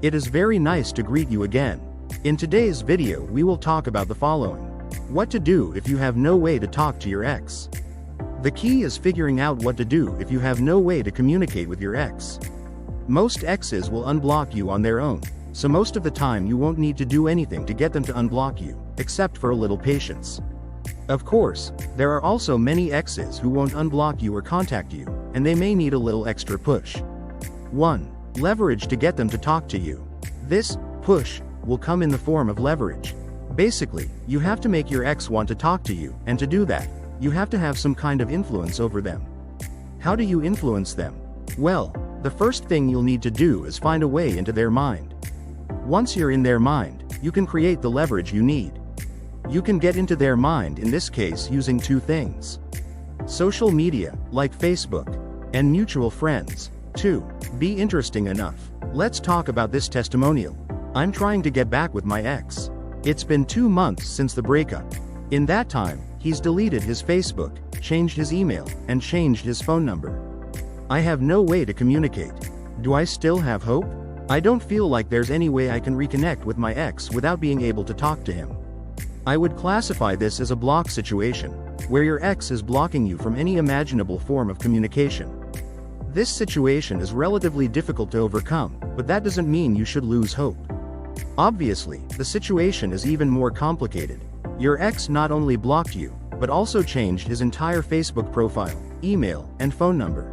It is very nice to greet you again. In today's video we will talk about the following. What to do if you have no way to talk to your ex. The key is figuring out what to do if you have no way to communicate with your ex. Most exes will unblock you on their own, so most of the time you won't need to do anything to get them to unblock you, except for a little patience. Of course, there are also many exes who won't unblock you or contact you, and they may need a little extra push. 1. Leverage to get them to talk to you. This push will come in the form of leverage. Basically, you have to make your ex want to talk to you, and to do that, you have to have some kind of influence over them. How do you influence them? Well, the first thing you'll need to do is find a way into their mind. Once you're in their mind, you can create the leverage you need. You can get into their mind in this case using two things. Social media, like Facebook, and mutual friends. 2. Be interesting enough. Let's talk about this testimonial. I'm trying to get back with my ex. It's been 2 months since the breakup. In that time, he's deleted his Facebook, changed his email, and changed his phone number. I have no way to communicate. Do I still have hope? I don't feel like there's any way I can reconnect with my ex without being able to talk to him. I would classify this as a block situation, where your ex is blocking you from any imaginable form of communication. This situation is relatively difficult to overcome, but that doesn't mean you should lose hope. Obviously, the situation is even more complicated. Your ex not only blocked you, but also changed his entire Facebook profile, email, and phone number.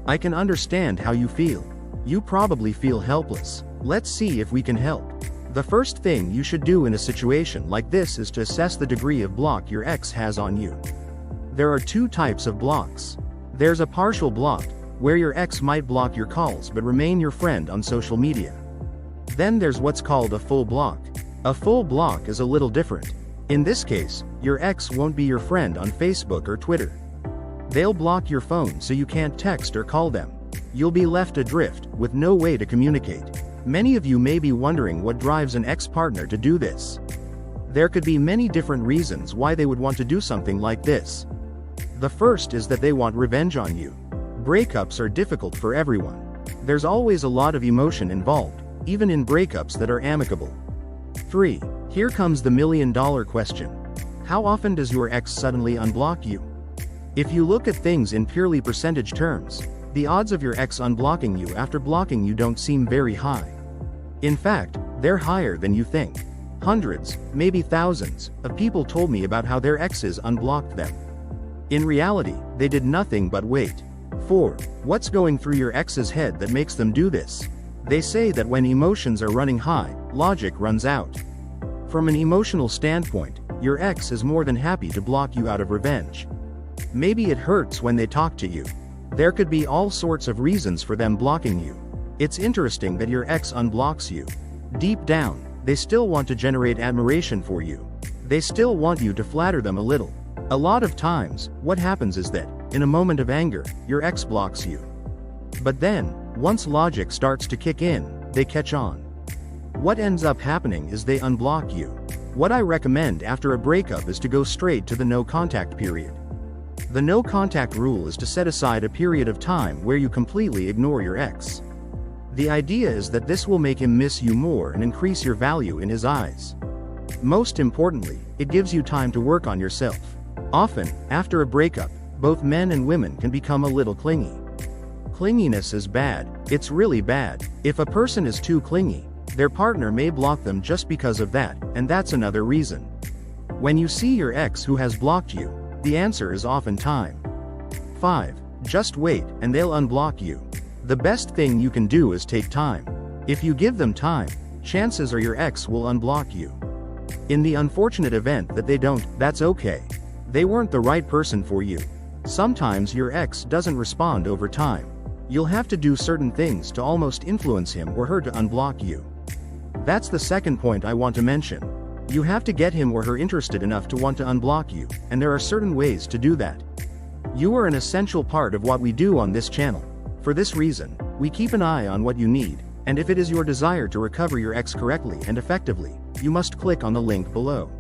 I can understand how you feel. You probably feel helpless. Let's see if we can help. The first thing you should do in a situation like this is to assess the degree of block your ex has on you. There are two types of blocks. There's a partial block, where your ex might block your calls but remain your friend on social media. Then there's what's called a full block. A full block is a little different. In this case, your ex won't be your friend on Facebook or Twitter. They'll block your phone so you can't text or call them. You'll be left adrift, with no way to communicate. Many of you may be wondering what drives an ex-partner to do this. There could be many different reasons why they would want to do something like this. The first is that they want revenge on you. Breakups are difficult for everyone. There's always a lot of emotion involved, even in breakups that are amicable. 3. Here comes the million-dollar question. How often does your ex suddenly unblock you? If you look at things in purely percentage terms, the odds of your ex unblocking you after blocking you don't seem very high. In fact, they're higher than you think. Hundreds, maybe thousands, of people told me about how their exes unblocked them. In reality, they did nothing but wait. 4. What's going through your ex's head that makes them do this? They say that when emotions are running high, logic runs out. From an emotional standpoint, your ex is more than happy to block you out of revenge. Maybe it hurts when they talk to you. There could be all sorts of reasons for them blocking you. It's interesting that your ex unblocks you. Deep down, they still want to generate admiration for you. They still want you to flatter them a little. A lot of times, what happens is that, in a moment of anger, your ex blocks you. But then, once logic starts to kick in, they catch on. What ends up happening is they unblock you. What I recommend after a breakup is to go straight to the no contact period. The no contact rule is to set aside a period of time where you completely ignore your ex. The idea is that this will make him miss you more and increase your value in his eyes. Most importantly, it gives you time to work on yourself. Often, after a breakup, both men and women can become a little clingy. Clinginess is bad. It's really bad. If a person is too clingy, their partner may block them just because of that, and that's another reason. When you see your ex who has blocked you, the answer is often time. 5. Just wait, and they'll unblock you. The best thing you can do is take time. If you give them time, chances are your ex will unblock you. In the unfortunate event that they don't, that's okay. They weren't the right person for you. Sometimes your ex doesn't respond over time. You'll have to do certain things to almost influence him or her to unblock you. That's the second point I want to mention. You have to get him or her interested enough to want to unblock you, and there are certain ways to do that. You are an essential part of what we do on this channel. For this reason, we keep an eye on what you need, and if it is your desire to recover your ex correctly and effectively, you must click on the link below.